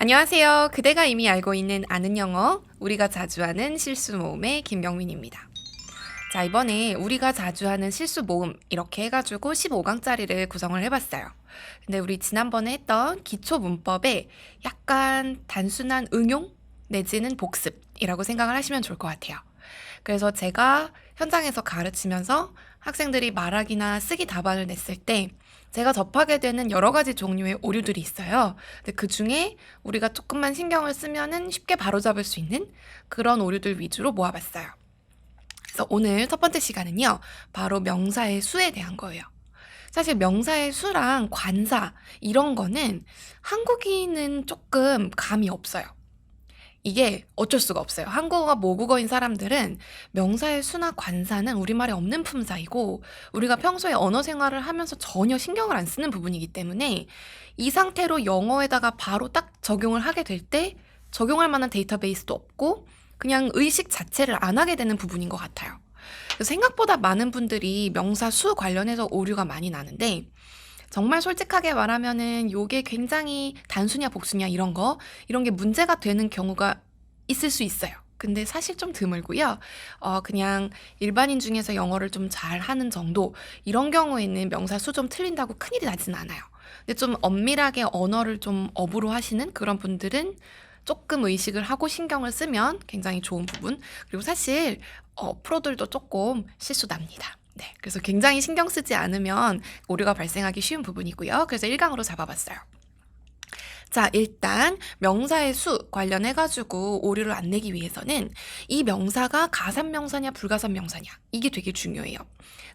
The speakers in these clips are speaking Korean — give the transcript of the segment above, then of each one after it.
안녕하세요. 그대가 이미 알고 있는 아는 영어, 우리가 자주 하는 실수 모음의 김경민입니다. 자, 이번에 우리가 자주 하는 실수 모음 이렇게 해가지고 15강짜리를 구성을 해봤어요. 근데 우리 지난번에 했던 기초 문법에 약간 단순한 응용 내지는 복습이라고 생각을 하시면 좋을 것 같아요. 그래서 제가 현장에서 가르치면서 학생들이 말하기나 쓰기 답안을 냈을 때 제가 접하게 되는 여러 가지 종류의 오류들이 있어요. 근데 그 중에 우리가 조금만 신경을 쓰면은 쉽게 바로잡을 수 있는 그런 오류들 위주로 모아봤어요. 그래서 오늘 첫 번째 시간은요, 바로 명사의 수에 대한 거예요. 사실 명사의 수랑 관사 이런 거는 한국인은 조금 감이 없어요. 이게 어쩔 수가 없어요. 한국어가 모국어인 사람들은 명사의 수나 관사는 우리말에 없는 품사이고 우리가 평소에 언어 생활을 하면서 전혀 신경을 안 쓰는 부분이기 때문에 이 상태로 영어에다가 바로 딱 적용을 하게 될 때 적용할 만한 데이터베이스도 없고 그냥 의식 자체를 안 하게 되는 부분인 것 같아요. 그래서 생각보다 많은 분들이 명사 수 관련해서 오류가 많이 나는데 정말 솔직하게 말하면은 요게 굉장히 단수냐 복수냐 이런 게 문제가 되는 경우가 있을 수 있어요. 근데 사실 좀 드물고요. 그냥 일반인 중에서 영어를 좀 잘하는 정도 이런 경우에는 명사 수 좀 틀린다고 큰일이 나진 않아요. 근데 좀 엄밀하게 언어를 좀 업으로 하시는 그런 분들은 조금 의식을 하고 신경을 쓰면 굉장히 좋은 부분. 그리고 사실 프로들도 조금 실수 납니다. 네, 그래서 굉장히 신경 쓰지 않으면 오류가 발생하기 쉬운 부분이고요. 그래서 1강으로 잡아봤어요. 자, 일단 명사의 수 관련해가지고 오류를 안 내기 위해서는 이 명사가 가산명사냐 불가산명사냐 이게 되게 중요해요.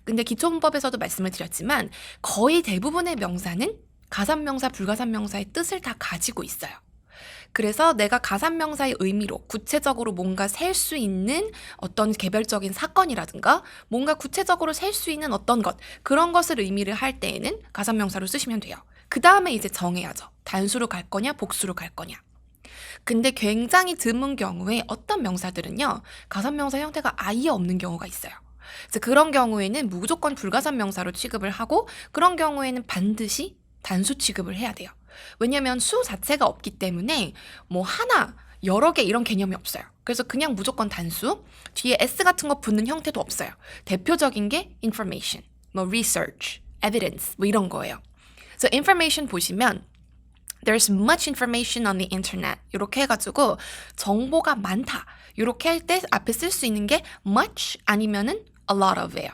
근데 기초문법에서도 말씀을 드렸지만 거의 대부분의 명사는 가산명사, 불가산명사의 뜻을 다 가지고 있어요. 그래서 내가 가산명사의 의미로 구체적으로 뭔가 셀 수 있는 어떤 개별적인 사건이라든가 뭔가 구체적으로 셀 수 있는 어떤 것 그런 것을 의미를 할 때에는 가산명사로 쓰시면 돼요. 그 다음에 이제 정해야죠. 단수로 갈 거냐 복수로 갈 거냐. 근데 굉장히 드문 경우에 어떤 명사들은요. 가산명사 형태가 아예 없는 경우가 있어요. 그래서 그런 경우에는 무조건 불가산명사로 취급을 하고 그런 경우에는 반드시 단수 취급을 해야 돼요. 왜냐면 수 자체가 없기 때문에 뭐 하나, 여러 개 이런 개념이 없어요. 그래서 그냥 무조건 단수, 뒤에 s 같은 거 붙는 형태도 없어요. 대표적인 게 information, 뭐 research, evidence 뭐 이런 거예요. 그래서 information 보시면 There's much information on the internet. 이렇게 해가지고 정보가 많다. 이렇게 할 때 앞에 쓸 수 있는 게 much 아니면은 a lot of예요.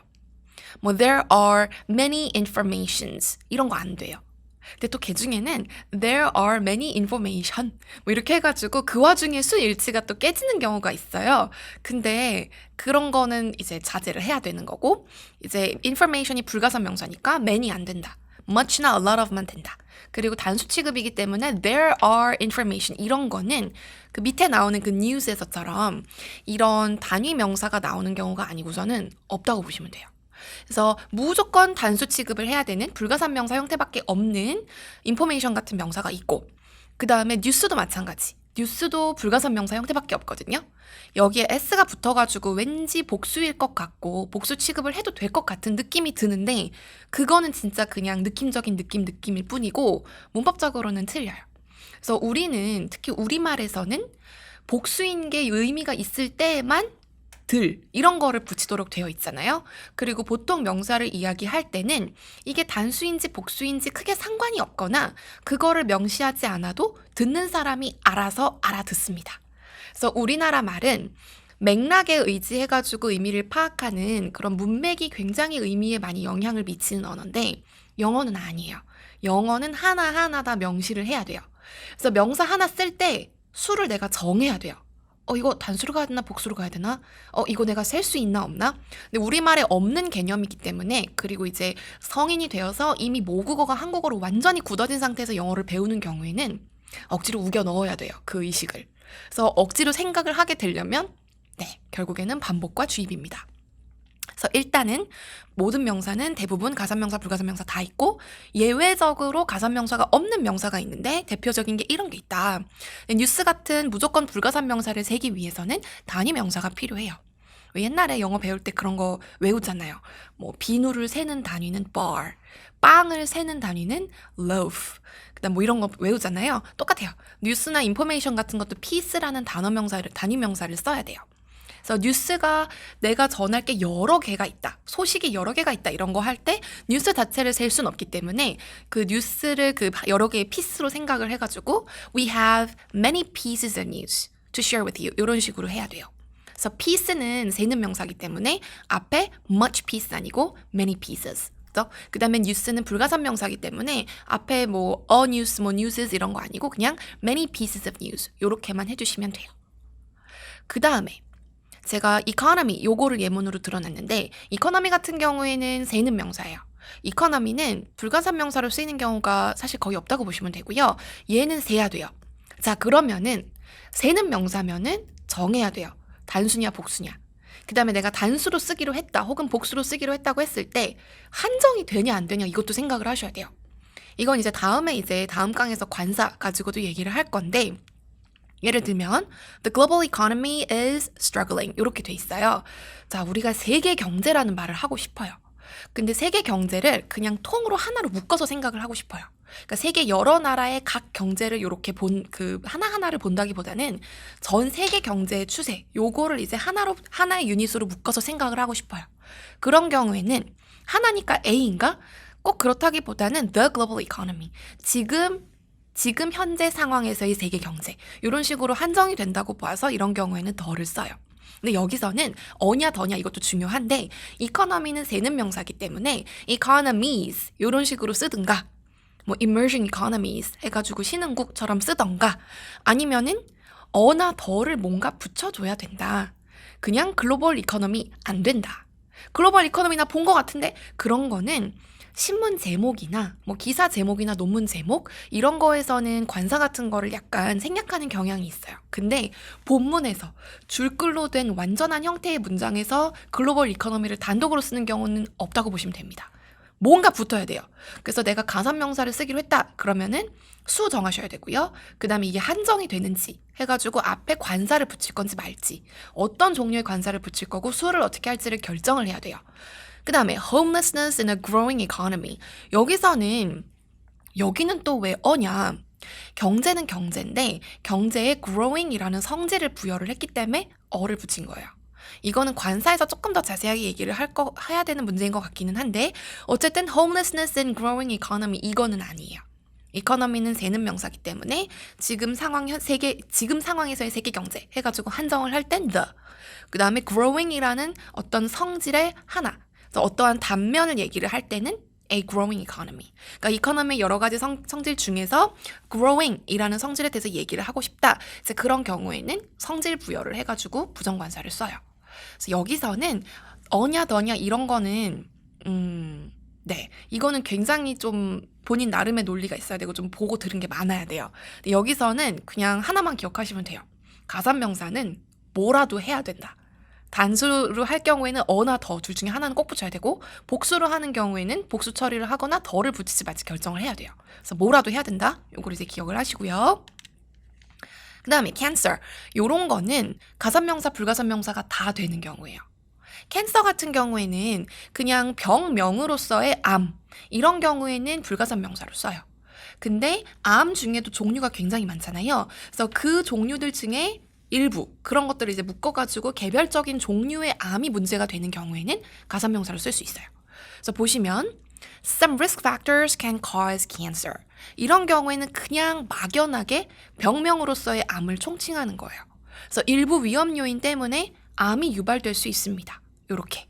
뭐 there are many informations 이런 거 안 돼요. 근데 또 그 중에는 there are many information 뭐 이렇게 해가지고 그 와중에 수 일치가 또 깨지는 경우가 있어요. 근데 그런 거는 이제 자제를 해야 되는 거고 이제 information이 불가산 명사니까 many 안 된다. much나 a lot of만 된다. 그리고 단수 취급이기 때문에 there are information 이런 거는 그 밑에 나오는 그 news에서처럼 이런 단위 명사가 나오는 경우가 아니고서는 없다고 보시면 돼요. 그래서 무조건 단수 취급을 해야 되는 불가산명사 형태밖에 없는 인포메이션 같은 명사가 있고 그 다음에 뉴스도 마찬가지. 뉴스도 불가산명사 형태밖에 없거든요. 여기에 s가 붙어가지고 왠지 복수일 것 같고 복수 취급을 해도 될 것 같은 느낌이 드는데 그거는 진짜 그냥 느낌적인 느낌일 뿐이고 문법적으로는 틀려요. 그래서 우리는 특히 우리말에서는 복수인 게 의미가 있을 때만 들 이런 거를 붙이도록 되어 있잖아요. 그리고 보통 명사를 이야기할 때는 이게 단수인지 복수인지 크게 상관이 없거나 그거를 명시하지 않아도 듣는 사람이 알아서 알아듣습니다. 그래서 우리나라 말은 맥락에 의지해가지고 의미를 파악하는 그런 문맥이 굉장히 의미에 많이 영향을 미치는 언어인데 영어는 아니에요. 영어는 하나하나 다 명시를 해야 돼요. 그래서 명사 하나 쓸 때 수를 내가 정해야 돼요. 이거 단수로 가야 되나 복수로 가야 되나? 이거 내가 셀 수 있나 없나? 근데 우리말에 없는 개념이기 때문에 그리고 이제 성인이 되어서 이미 모국어가 한국어로 완전히 굳어진 상태에서 영어를 배우는 경우에는 억지로 우겨 넣어야 돼요. 그 의식을. 그래서 억지로 생각을 하게 되려면 네, 결국에는 반복과 주입입니다. 그래서 일단은 모든 명사는 대부분 가산명사, 불가산명사 다 있고 예외적으로 가산명사가 없는 명사가 있는데 대표적인 게 이런 게 있다. 뉴스 같은 무조건 불가산명사를 세기 위해서는 단위 명사가 필요해요. 왜 옛날에 영어 배울 때 그런 거 외우잖아요. 뭐 비누를 세는 단위는 bar, 빵을 세는 단위는 loaf. 그다음 뭐 이런 거 외우잖아요. 똑같아요. 뉴스나 인포메이션 같은 것도 piece라는 단위 명사를 써야 돼요. 그래서 뉴스가 내가 전할 게 여러 개가 있다. 소식이 여러 개가 있다. 이런 거 할 때 뉴스 자체를 셀 수는 없기 때문에 그 뉴스를 그 여러 개의 피스로 생각을 해가지고 We have many pieces of news to share with you. 이런 식으로 해야 돼요. 그래서 piece는 세는 명사이기 때문에 앞에 much piece 아니고 many pieces. 그 다음에 뉴스는 불가산 명사이기 때문에 앞에 뭐 a news, 뭐 newses 이런 거 아니고 그냥 many pieces of news 이렇게만 해주시면 돼요. 그 다음에 제가 economy 요거를 예문으로 드러냈는데 economy 같은 경우에는 세는 명사예요. economy는 불가산 명사로 쓰이는 경우가 사실 거의 없다고 보시면 되고요. 얘는 세야 돼요. 자, 그러면은 세는 명사면은 정해야 돼요. 단수냐 복수냐. 그 다음에 내가 단수로 쓰기로 했다 혹은 복수로 쓰기로 했다고 했을 때 한정이 되냐 안 되냐 이것도 생각을 하셔야 돼요. 이건 이제 다음 강에서 관사 가지고도 얘기를 할 건데 예를 들면 The global economy is struggling 이렇게 돼 있어요. 자, 우리가 세계 경제라는 말을 하고 싶어요. 근데 세계 경제를 그냥 통으로 하나로 묶어서 생각을 하고 싶어요. 그러니까 세계 여러 나라의 각 경제를 이렇게 하나하나를 본다기보다는 전 세계 경제의 추세 요거를 이제 하나의 유닛으로 묶어서 생각을 하고 싶어요. 그런 경우에는 하나니까 A인가? 꼭 그렇다기보다는 the global economy. 지금 현재 상황에서의 세계 경제 이런 식으로 한정이 된다고 봐서 이런 경우에는 더를 써요. 근데 여기서는 어냐 더냐 이것도 중요한데 economy는 세는 명사이기 때문에 economies 이런 식으로 쓰든가 뭐 emerging economies 해가지고 신흥국처럼 쓰던가 아니면은 어나 더를 뭔가 붙여줘야 된다. 그냥 글로벌 이코노미 안 된다. 글로벌 이코노미나 본 것 같은데 그런 거는 신문 제목이나 뭐 기사 제목이나 논문 제목 이런 거에서는 관사 같은 거를 약간 생략하는 경향이 있어요. 근데 본문에서 줄글로 된 완전한 형태의 문장에서 글로벌 이코노미를 단독으로 쓰는 경우는 없다고 보시면 됩니다. 뭔가 붙어야 돼요. 그래서 내가 가산명사를 쓰기로 했다. 그러면은 수 정하셔야 되고요. 그 다음에 이게 한정이 되는지 해가지고 앞에 관사를 붙일 건지 말지 어떤 종류의 관사를 붙일 거고 수를 어떻게 할지를 결정을 해야 돼요. 그 다음에 homelessness in a growing economy 여기는 또 왜 어냐 경제는 경제인데 경제에 growing이라는 성질을 부여를 했기 때문에 어를 붙인 거예요. 이거는 관사에서 조금 더 자세하게 얘기를 해야 되는 문제인 것 같기는 한데 어쨌든 homelessness in growing economy 이거는 아니에요. economy는 세는 명사이기 때문에 지금 상황에서의 세계 경제 해가지고 한정을 할 땐 the 그 다음에 growing이라는 어떤 성질의 하나 어떠한 단면을 얘기를 할 때는 a growing economy. 그러니까 economy의 여러 가지 성질 중에서 growing이라는 성질에 대해서 얘기를 하고 싶다. 그래서 그런 경우에는 성질 부여를 해가지고 부정관사를 써요. 그래서 여기서는 어냐 더냐 이런 거는 네 이거는 굉장히 좀 본인 나름의 논리가 있어야 되고 좀 보고 들은 게 많아야 돼요. 근데 여기서는 그냥 하나만 기억하시면 돼요. 가산명사는 뭐라도 해야 된다. 단수로 할 경우에는 어나 더 둘 중에 하나는 꼭 붙여야 되고 복수로 하는 경우에는 복수 처리를 하거나 더를 붙이지 말지 결정을 해야 돼요. 그래서 뭐라도 해야 된다. 요걸 이제 기억을 하시고요. 그 다음에 cancer 요런 거는 가산명사 불가산명사가 다 되는 경우예요. 캔서 같은 경우에는 그냥 병명으로서의 암 이런 경우에는 불가산명사로 써요. 근데 암 중에도 종류가 굉장히 많잖아요. 그래서 그 종류들 중에 일부 그런 것들을 이제 묶어가지고 개별적인 종류의 암이 문제가 되는 경우에는 가산명사로 쓸 수 있어요. 그래서 보시면 Some risk factors can cause cancer. 이런 경우에는 그냥 막연하게 병명으로서의 암을 총칭하는 거예요. 그래서 일부 위험 요인 때문에 암이 유발될 수 있습니다. 요렇게.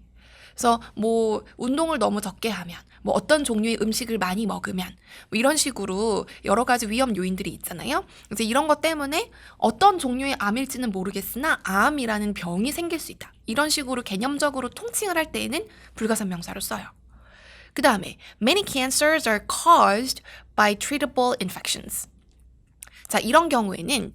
그래서 뭐 운동을 너무 적게 하면 뭐 어떤 종류의 음식을 많이 먹으면 뭐 이런 식으로 여러 가지 위험 요인들이 있잖아요. 그래서 이런 것 때문에 어떤 종류의 암일지는 모르겠으나 암이라는 병이 생길 수 있다. 이런 식으로 개념적으로 통칭을 할 때에는 불가산 명사로 써요. 그 다음에 many cancers are caused by treatable infections. 자, 이런 경우에는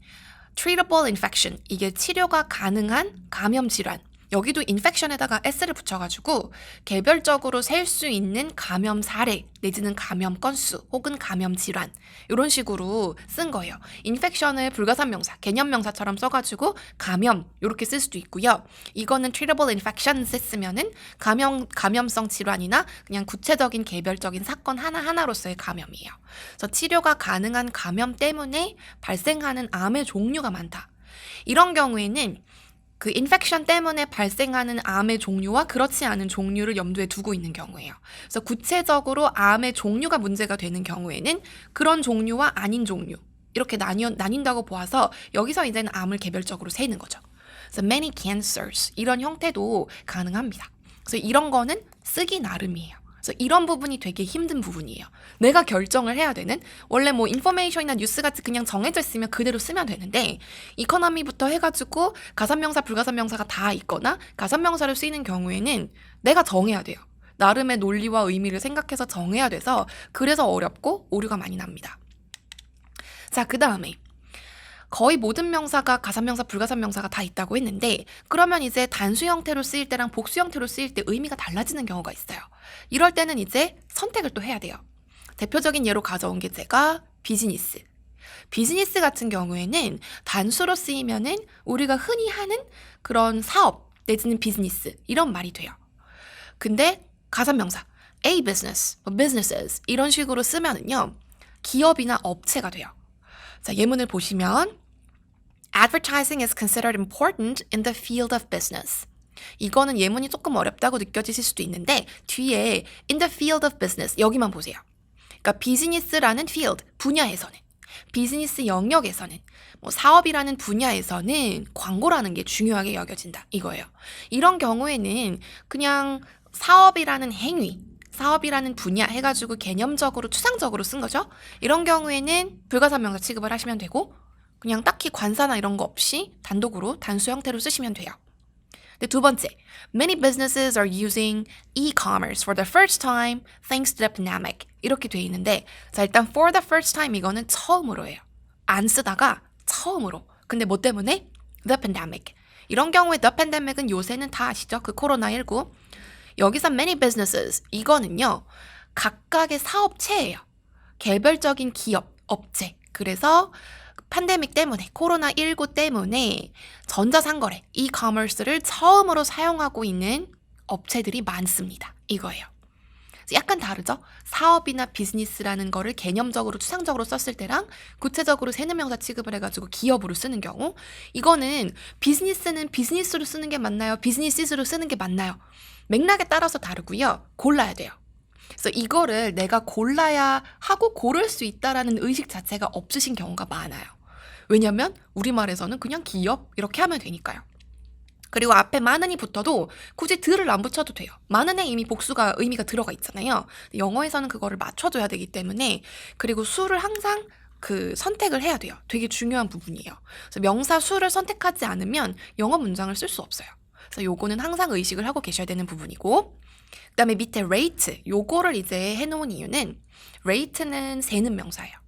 treatable infection 이게 치료가 가능한 감염 질환 여기도 infection에다가 s를 붙여가지고 개별적으로 셀 수 있는 감염 사례 내지는 감염 건수 혹은 감염 질환 이런 식으로 쓴 거예요. infection을 불가산명사, 개념명사처럼 써가지고 감염 이렇게 쓸 수도 있고요. 이거는 treatable infections 했으면은 감염성 질환이나 그냥 구체적인 개별적인 사건 하나하나로서의 감염이에요. 그래서 치료가 가능한 감염 때문에 발생하는 암의 종류가 많다. 이런 경우에는 그 인펙션 때문에 발생하는 암의 종류와 그렇지 않은 종류를 염두에 두고 있는 경우예요. 그래서 구체적으로 암의 종류가 문제가 되는 경우에는 그런 종류와 아닌 종류 이렇게 나뉜다고 보아서 여기서 이제는 암을 개별적으로 세는 거죠. 그래서 many cancers 이런 형태도 가능합니다. 그래서 이런 거는 쓰기 나름이에요. 그래서 이런 부분이 되게 힘든 부분이에요. 내가 결정을 해야 되는 원래 뭐 인포메이션이나 뉴스같이 그냥 정해져 있으면 그대로 쓰면 되는데 이코노미부터 해가지고 가산명사 불가산명사가 다 있거나 가산명사를 쓰이는 경우에는 내가 정해야 돼요. 나름의 논리와 의미를 생각해서 정해야 돼서 그래서 어렵고 오류가 많이 납니다. 자, 그 다음에 거의 모든 명사가 가산명사, 불가산명사가 다 있다고 했는데 그러면 이제 단수 형태로 쓰일 때랑 복수 형태로 쓰일 때 의미가 달라지는 경우가 있어요. 이럴 때는 이제 선택을 또 해야 돼요. 대표적인 예로 가져온 게 제가 비즈니스. 비즈니스 같은 경우에는 단수로 쓰이면은 우리가 흔히 하는 그런 사업 내지는 비즈니스 이런 말이 돼요. 근데 가산명사 a business, businesses 이런 식으로 쓰면은요 기업이나 업체가 돼요. 자, 예문을 보시면 Advertising is considered important in the field of business. 이거는 예문이 조금 어렵다고 느껴지실 수도 있는데 뒤에 in the field of business 여기만 보세요. 그러니까 비즈니스라는 field, 분야에서는 비즈니스 영역에서는 뭐 사업이라는 분야에서는 광고라는 게 중요하게 여겨진다 이거예요. 이런 경우에는 그냥 사업이라는 행위 사업이라는 분야 해가지고 개념적으로 추상적으로 쓴 거죠. 이런 경우에는 불가산명사 취급을 하시면 되고 그냥 딱히 관사나 이런 거 없이 단독으로 단수 형태로 쓰시면 돼요. 근데 두 번째, many businesses are using e-commerce for the first time thanks to the pandemic 이렇게 돼 있는데 자 일단 for the first time 이거는 처음으로예요. 안 쓰다가 처음으로. 근데 뭐 때문에? The pandemic. 이런 경우에 the pandemic은 요새는 다 아시죠? 그 코로나19. 여기서 many businesses 이거는요 각각의 사업체예요. 개별적인 기업, 업체. 그래서 팬데믹 때문에 코로나19 때문에 전자상거래, e-commerce를 처음으로 사용하고 있는 업체들이 많습니다. 이거예요. 약간 다르죠? 사업이나 비즈니스라는 거를 개념적으로 추상적으로 썼을 때랑 구체적으로 세는명사 취급을 해가지고 기업으로 쓰는 경우 이거는 비즈니스는 비즈니스로 쓰는 게 맞나요? 비즈니스로 쓰는 게 맞나요? 맥락에 따라서 다르고요. 골라야 돼요. 그래서 이거를 내가 골라야 하고 고를 수 있다라는 의식 자체가 없으신 경우가 많아요. 왜냐면 우리말에서는 그냥 기업 이렇게 하면 되니까요. 그리고 앞에 많은이 붙어도 굳이 들을 안 붙여도 돼요. 많은에 이미 복수가 의미가 들어가 있잖아요. 영어에서는 그거를 맞춰줘야 되기 때문에 그리고 수를 항상 그 선택을 해야 돼요. 되게 중요한 부분이에요. 그래서 명사 수를 선택하지 않으면 영어 문장을 쓸 수 없어요. 그래서 요거는 항상 의식을 하고 계셔야 되는 부분이고 그다음에 밑에 rate 요거를 이제 해놓은 이유는 rate는 세는 명사예요.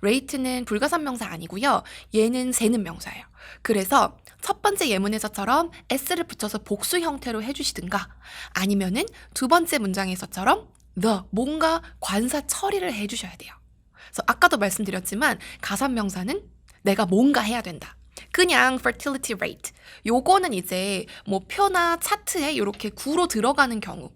rate는 불가산명사 아니고요. 얘는 세는 명사예요. 그래서 첫 번째 예문에서처럼 s를 붙여서 복수 형태로 해주시든가 아니면은 두 번째 문장에서처럼 the 뭔가 관사 처리를 해주셔야 돼요. 그래서 아까도 말씀드렸지만 가산명사는 내가 뭔가 해야 된다. 그냥 fertility rate 요거는 이제 뭐 표나 차트에 이렇게 구로 들어가는 경우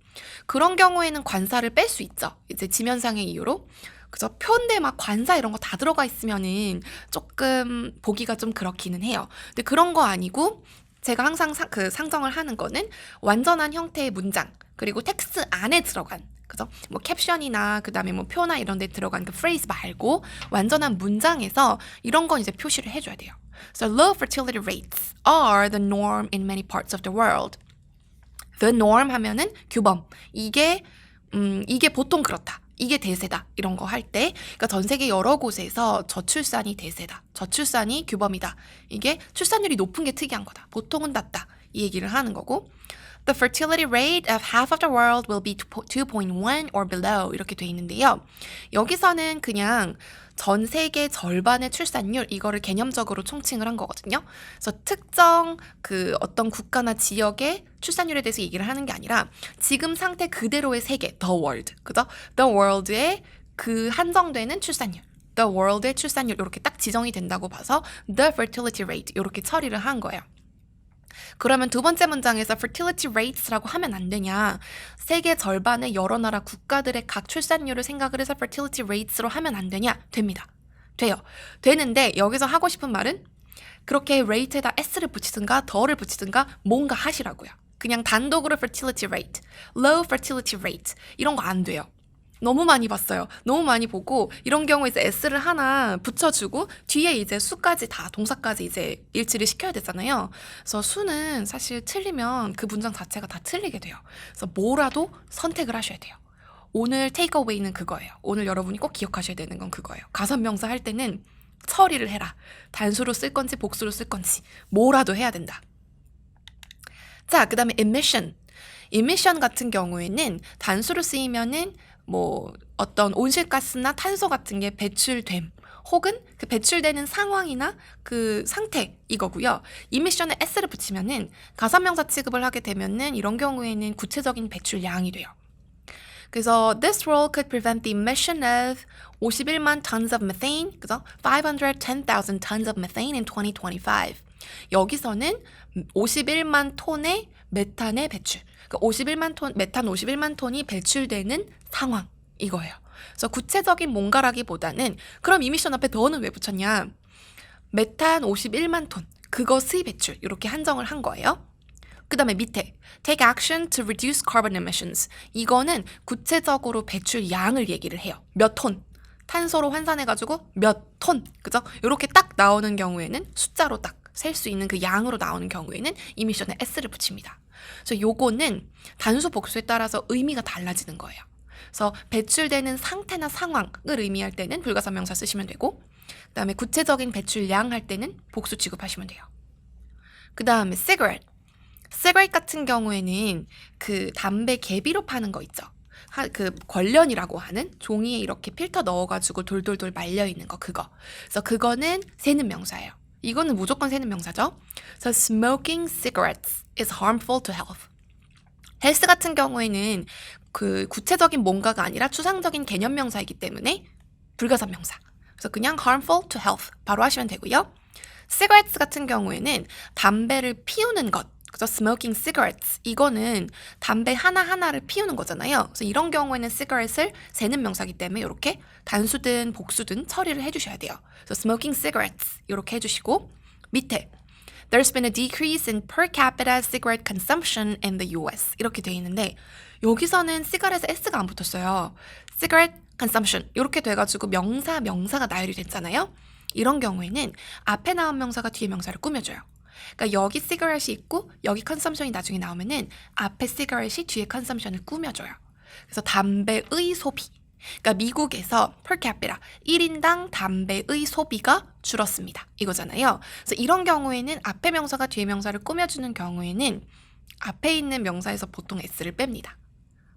그런 경우에는 관사를 뺄 수 있죠. 이제 지면상의 이유로 그죠? 표인데 막 관사 이런 거 다 들어가 있으면은 조금 보기가 좀 그렇기는 해요. 근데 그런 거 아니고 제가 항상 상정을 하는 거는 완전한 형태의 문장 그리고 텍스트 안에 들어간 그죠? 뭐 캡션이나 그다음에 뭐 표나 이런 데 들어간 그 phrase 말고 완전한 문장에서 이런 건 이제 표시를 해줘야 돼요. So low fertility rates are the norm in many parts of the world. The norm 하면은 규범. 이게 보통 그렇다. 이게 대세다. 이런 거 할 때 그러니까 전 세계 여러 곳에서 저출산이 대세다. 저출산이 규범이다. 이게 출산율이 높은 게 특이한 거다. 보통은 낮다. 이 얘기를 하는 거고 The fertility rate of half of the world will be 2.1 or below 이렇게 돼 있는데요. 여기서는 그냥 전 세계 절반의 출산율 이거를 개념적으로 총칭을 한 거거든요. 그래서 특정 그 어떤 국가나 지역의 출산율에 대해서 얘기를 하는 게 아니라 지금 상태 그대로의 세계, the world, 그죠? The world의 그 한정되는 출산율, the world의 출산율 이렇게 딱 지정이 된다고 봐서 the fertility rate 이렇게 처리를 한 거예요. 그러면 두 번째 문장에서 fertility rates라고 하면 안 되냐? 세계 절반의 여러 나라 국가들의 각 출산율을 생각을 해서 fertility rates로 하면 안 되냐? 됩니다. 돼요. 되는데 여기서 하고 싶은 말은 그렇게 rate에다 s를 붙이든가 더를 붙이든가 뭔가 하시라고요. 그냥 단독으로 fertility rate, low fertility rate 이런 거 안 돼요. 너무 많이 봤어요. 너무 많이 보고 이런 경우에 이제 s를 하나 붙여주고 뒤에 이제 수까지 다 동사까지 이제 일치를 시켜야 되잖아요. 그래서 수는 사실 틀리면 그 문장 자체가 다 틀리게 돼요. 그래서 뭐라도 선택을 하셔야 돼요. 오늘 테이크어웨이는 그거예요. 오늘 여러분이 꼭 기억하셔야 되는 건 그거예요. 가산명사 할 때는 처리를 해라. 단수로 쓸 건지 복수로 쓸 건지 뭐라도 해야 된다. 자, 그 다음에 emission. emission 같은 경우에는 단수로 쓰이면은 뭐 어떤 온실가스나 탄소 같은 게 배출됨 혹은 그 배출되는 상황이나 그 상태 이거고요. emission에 s를 붙이면은 가산명사 취급을 하게 되면은 이런 경우에는 구체적인 배출량이 돼요. 그래서 this rule could prevent the emission of 51만 tons of methane, 그죠? 510,000 tons of methane in 2025. 여기서는 51만 톤의 메탄의 배출. 그러니까 51만 톤, 메탄 51만 톤이 배출되는 상황 이거예요. 그래서 구체적인 뭔가라기보다는 그럼 이미션 앞에 더는 왜 붙였냐? 메탄 51만 톤 그것의 배출 이렇게 한정을 한 거예요. 그 다음에 밑에 take action to reduce carbon emissions 이거는 구체적으로 배출량을 얘기를 해요. 몇 톤 탄소로 환산해가지고 몇 톤 그죠? 이렇게 딱 나오는 경우에는 숫자로 딱 셀 수 있는 그 양으로 나오는 경우에는 이미션에 s를 붙입니다. 그래서 요거는 단수 복수에 따라서 의미가 달라지는 거예요. 그래서 배출되는 상태나 상황을 의미할 때는 불가사명사 쓰시면 되고 그 다음에 구체적인 배출량 할 때는 복수 취급하시면 돼요. 그 다음에 cigarette. cigarette 같은 경우에는 그 담배 개비로 파는 거 있죠. 그 권련이라고 하는 종이에 이렇게 필터 넣어가지고 돌돌돌 말려있는 거 그거. 그래서 그거는 세는 명사예요. 이거는 무조건 세는 명사죠. 그래서 smoking cigarettes is harmful to health. 헬스 같은 경우에는 그 구체적인 뭔가가 아니라 추상적인 개념 명사이기 때문에 불가산 명사. 그래서 그냥 harmful to health 바로 하시면 되고요. cigarettes 같은 경우에는 담배를 피우는 것. 그래서 smoking cigarettes 이거는 담배 하나하나를 피우는 거잖아요. 그래서 이런 경우에는 cigarette을 세는 명사이기 때문에 이렇게 단수든 복수든 처리를 해주셔야 돼요. 그래서 smoking cigarettes 이렇게 해주시고 밑에 There's been a decrease in per capita cigarette consumption in the US 이렇게 돼 있는데 여기서는 cigarette에 s가 안 붙었어요. cigarette consumption 이렇게 돼가지고 명사가 나열이 됐잖아요. 이런 경우에는 앞에 나온 명사가 뒤에 명사를 꾸며줘요. 그러니까 여기 cigarette이 있고 여기 consumption이 나중에 나오면은 앞에 cigarette이 뒤에 consumption을 꾸며줘요. 그래서 담배의 소비. 그러니까 미국에서 per capita 1인당 담배의 소비가 줄었습니다. 이거잖아요. 그래서 이런 경우에는 앞에 명사가 뒤에 명사를 꾸며주는 경우에는 앞에 있는 명사에서 보통 s를 뺍니다.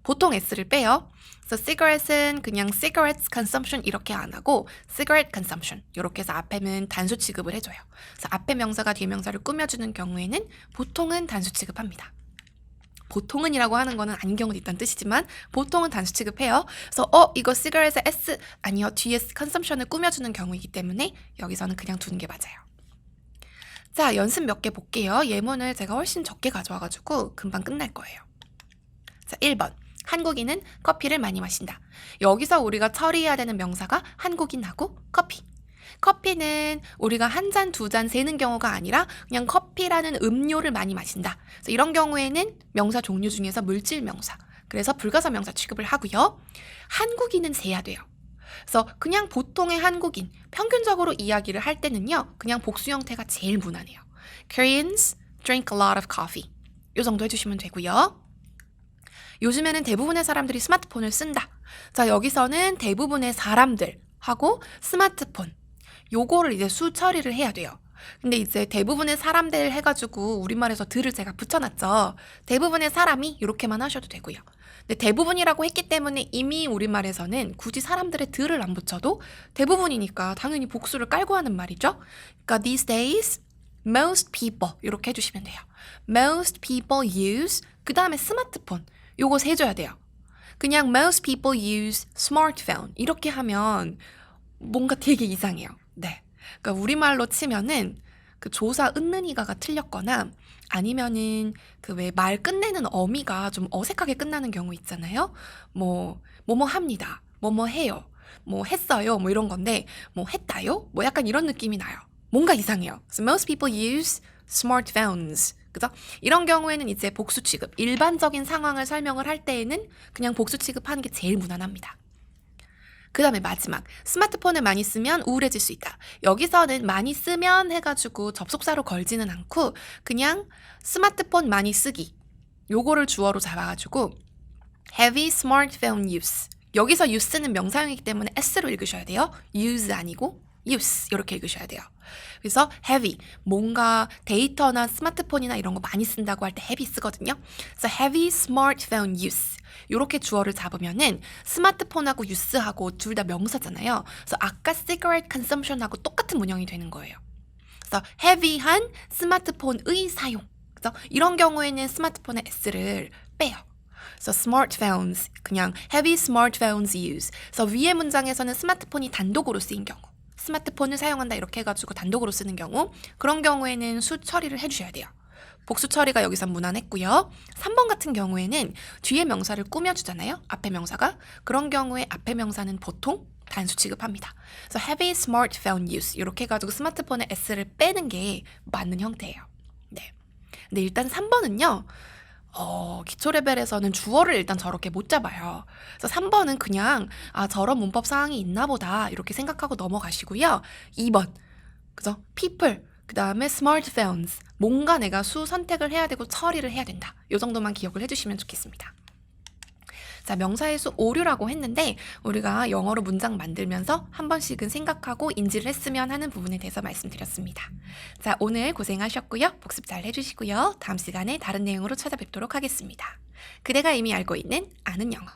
보통 s를 빼요. 그래서 cigarette은 그냥 cigarettes consumption 이렇게 안 하고 cigarette consumption 이렇게 해서 앞에는 단수 취급을 해줘요. 그래서 앞에 명사가 뒤에 명사를 꾸며주는 경우에는 보통은 단수 취급합니다. 보통은이라고 하는 거는 아닌 경우도 있다는 뜻이지만 보통은 단수 취급해요. 그래서 이거 cigarette에 s 아니요 뒤에 consumption을 꾸며주는 경우이기 때문에 여기서는 그냥 두는 게 맞아요. 자, 연습 몇 개 볼게요. 예문을 제가 훨씬 적게 가져와가지고 금방 끝날 거예요. 자, 1번. 한국인은 커피를 많이 마신다. 여기서 우리가 처리해야 되는 명사가 한국인하고 커피. 커피는 우리가 한 잔, 두 잔 세는 경우가 아니라 그냥 커피라는 음료를 많이 마신다. 그래서 이런 경우에는 명사 종류 중에서 물질 명사. 그래서 불가사 명사 취급을 하고요. 한국인은 세야 돼요. 그래서 그냥 보통의 한국인, 평균적으로 이야기를 할 때는요. 그냥 복수 형태가 제일 무난해요. Koreans drink a lot of coffee. 이 정도 해주시면 되고요. 요즘에는 대부분의 사람들이 스마트폰을 쓴다. 자, 여기서는 대부분의 사람들하고 스마트폰 요거를 이제 수 처리를 해야 돼요. 근데 이제 대부분의 사람들 해가지고 우리말에서 들을 제가 붙여놨죠. 대부분의 사람이 이렇게만 하셔도 되고요. 근데 대부분이라고 했기 때문에 이미 우리말에서는 굳이 사람들의 들을 안 붙여도 대부분이니까 당연히 복수를 깔고 하는 말이죠. 그러니까 these days, most people 이렇게 해주시면 돼요. Most people use 그 다음에 스마트폰 요거 세줘야 돼요. 그냥 most people use smartphone 이렇게 하면 뭔가 되게 이상해요. 네. 그러니까 우리말로 치면은 그 조사 은는이가가 틀렸거나 아니면은 그 왜 말 끝내는 어미가 좀 어색하게 끝나는 경우 있잖아요. 뭐뭐 합니다. 뭐뭐 해요. 뭐 했어요. 뭐 이런 건데 뭐 했다요? 뭐 약간 이런 느낌이 나요. 뭔가 이상해요. So most people use smartphones. 그죠? 이런 경우에는 이제 복수 취급, 일반적인 상황을 설명을 할 때에는 그냥 복수 취급하는 게 제일 무난합니다. 그 다음에 마지막, 스마트폰을 많이 쓰면 우울해질 수 있다. 여기서는 많이 쓰면 해가지고 접속사로 걸지는 않고 그냥 스마트폰 많이 쓰기 요거를 주어로 잡아가지고 heavy smartphone use 여기서 use는 명사형이기 때문에 s로 읽으셔야 돼요. use 아니고 use 이렇게 읽으셔야 돼요. 그래서 heavy 뭔가 데이터나 스마트폰이나 이런 거 많이 쓴다고 할 때 heavy 쓰거든요. 그래서 heavy smartphone use 이렇게 주어를 잡으면은 스마트폰하고 use하고 둘 다 명사잖아요. 그래서 아까 cigarette consumption하고 똑같은 문형이 되는 거예요. 그래서 heavy한 스마트폰의 사용. 그래서 이런 경우에는 스마트폰의 s를 빼요. 그래서 smartphones 그냥 heavy smartphones use. 그래서 위의 문장에서는 스마트폰이 단독으로 쓰인 경우. 스마트폰을 사용한다 이렇게 해가지고 단독으로 쓰는 경우 그런 경우에는 수 처리를 해주셔야 돼요. 복수 처리가 여기서 무난했고요. 3번 같은 경우에는 뒤에 명사를 꾸며주잖아요. 앞에 명사가. 그런 경우에 앞에 명사는 보통 단수 취급합니다. 그래서 heavy smartphone use 이렇게 해가지고 스마트폰의 s를 빼는 게 맞는 형태예요. 네. 근데 일단 3번은요. 기초 레벨에서는 주어를 일단 저렇게 못 잡아요. 그래서 3번은 그냥 저런 문법 사항이 있나 보다 이렇게 생각하고 넘어가시고요. 2번 그죠? people 그 다음에 smartphones 뭔가 내가 수 선택을 해야 되고 처리를 해야 된다. 이 정도만 기억을 해주시면 좋겠습니다. 자, 명사의 수 오류라고 했는데 우리가 영어로 문장 만들면서 한 번씩은 생각하고 인지를 했으면 하는 부분에 대해서 말씀드렸습니다. 자, 오늘 고생하셨고요. 복습 잘 해주시고요. 다음 시간에 다른 내용으로 찾아뵙도록 하겠습니다. 그대가 이미 알고 있는 아는 영어.